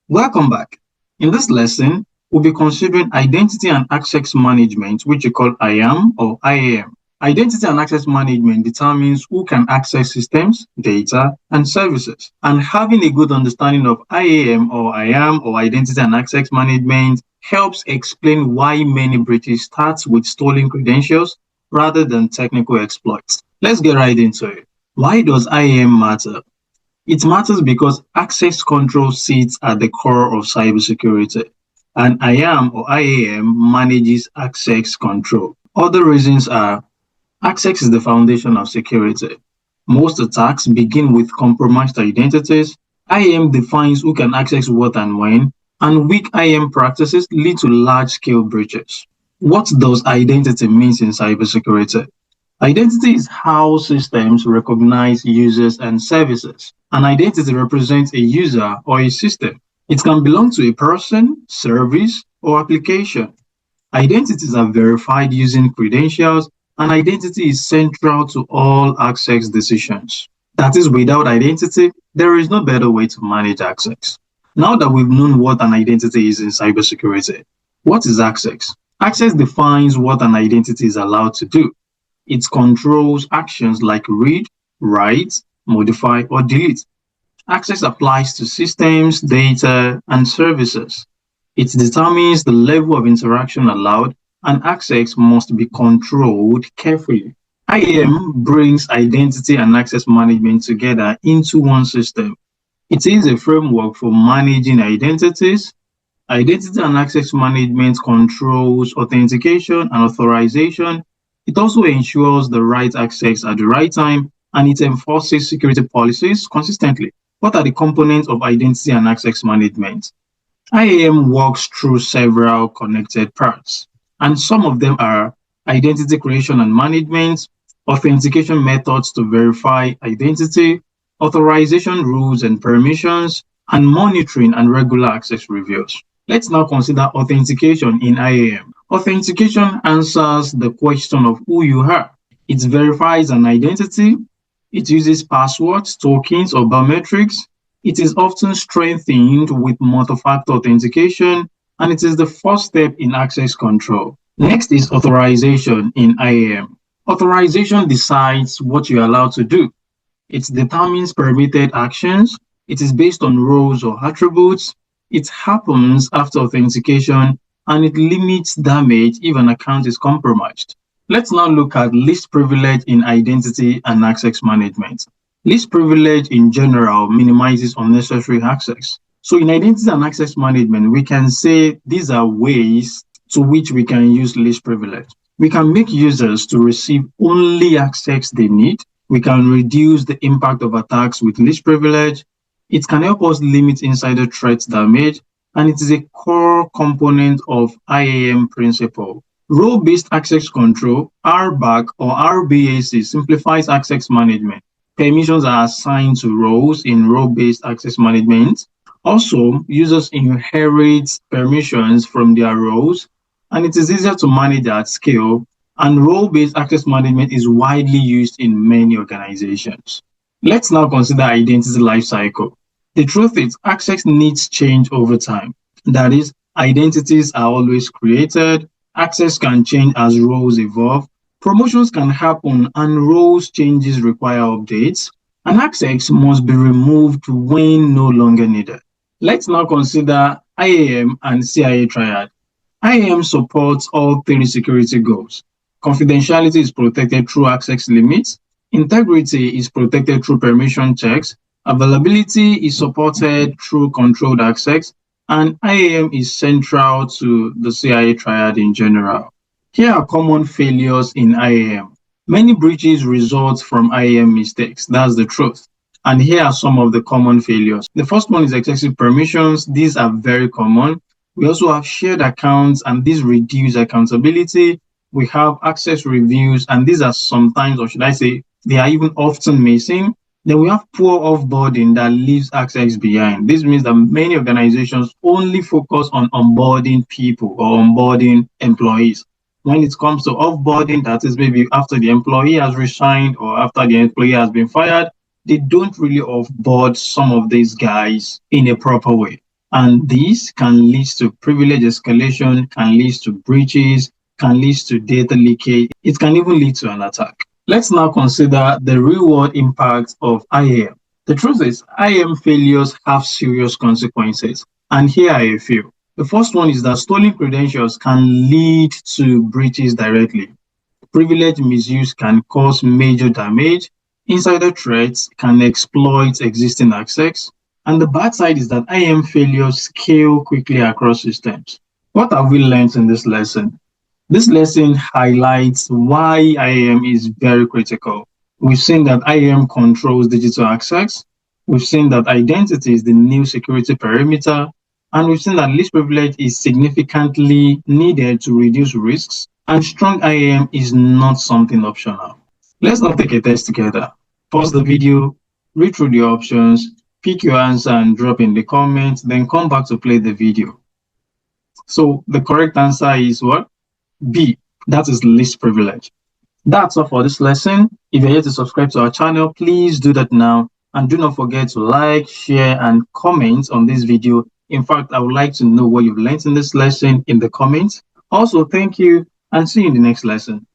Welcome back. In this lesson, we'll be considering identity and access management, which we call IAM or IAM. Identity and access management determines who can access systems, data, and services. And having a good understanding of IAM or IAM or identity and access management helps explain why many breaches start with stolen credentials rather than technical exploits. Let's get right into it. Why does IAM matter? It matters because access control sits at the core of cybersecurity, and IAM or IAM manages access control. Other reasons are access is the foundation of security. Most attacks begin with compromised identities. IAM defines who can access what and when, and weak IAM practices lead to large-scale breaches. What does identity mean in cybersecurity? Identity is how systems recognize users and services. An identity represents a user or a system. It can belong to a person, service, or application. Identities are verified using credentials, and identity is central to all access decisions. That is, without identity, there is no better way to manage access. Now that we've known what an identity is in cybersecurity, what is access? Access defines what an identity is allowed to do. It controls actions like read, write, modify, or delete. Access applies to systems, data, and services. It determines the level of interaction allowed, and access must be controlled carefully. IAM brings identity and access management together into one system. It is a framework for managing identities. Identity and access management controls authentication and authorization. It also ensures the right access at the right time, and it enforces security policies consistently. What are the components of identity and access management? IAM works through several connected parts, and some of them are identity creation and management, authentication methods to verify identity, authorization rules and permissions, and monitoring and regular access reviews. Let's now consider authentication in IAM. Authentication answers the question of who you are. It verifies an identity. It uses passwords, tokens, or biometrics. It is often strengthened with multi-factor authentication, and it is the first step in access control. Next is authorization in IAM. Authorization decides what you're allowed to do. It determines permitted actions. It is based on roles or attributes. It happens after authentication, and it limits damage if an account is compromised. Let's now look at least privilege in identity and access management. Least privilege in general minimizes unnecessary access. So in identity and access management, we can say these are ways to which we can use least privilege. We can make users to receive only access they need. We can reduce the impact of attacks with least privilege. It can help us limit insider threat damage, and it is a core component of IAM principle. Role-based access control, RBAC or RBAC, simplifies access management. Permissions are assigned to roles in role-based access management. Also, users inherit permissions from their roles, and it is easier to manage at scale, and role-based access management is widely used in many organizations. Let's now consider identity lifecycle. The truth is, access needs change over time. That is, identities are always created, access can change as roles evolve, promotions can happen, and roles changes require updates, and access must be removed when no longer needed. Let's now consider IAM and CIA triad. IAM supports all three security goals. Confidentiality is protected through access limits, integrity is protected through permission checks, availability is supported through controlled access, and IAM is central to the CIA triad in general. Here are common failures in IAM. Many breaches result from IAM mistakes. That's the truth. And here are some of the common failures. The first one is excessive permissions. These are very common. We also have shared accounts, and these reduce accountability. We have access reviews, and these are sometimes, or should I say, they are even often missing. Then we have poor offboarding that leaves access behind. This means that many organizations only focus on onboarding people or onboarding employees. When it comes to offboarding, that is maybe after the employee has resigned or after the employee has been fired, they don't really offboard some of these guys in a proper way. And this can lead to privilege escalation, can lead to breaches, can lead to data leakage. It can even lead to an attack. Let's now consider the real-world impact of IAM. The truth is, IAM failures have serious consequences, and here are a few. The first one is that stolen credentials can lead to breaches directly. Privilege misuse can cause major damage. Insider threats can exploit existing access. And the bad side is that IAM failures scale quickly across systems. What have we learned in this lesson? This lesson highlights why IAM is very critical. We've seen that IAM controls digital access. We've seen that identity is the new security perimeter. And we've seen that least privilege is significantly needed to reduce risks. And strong IAM is not something optional. Let's now take a test together. Pause the video, read through the options, pick your answer and drop in the comments, then come back to play the video. So the correct answer is what? B, that is least privilege. That's all for this lesson. If you're yet to subscribe to our channel, please do that now. And do not forget to like, share, and comment on this video. In fact, I would like to know what you've learned in this lesson in the comments. Also, thank you and see you in the next lesson.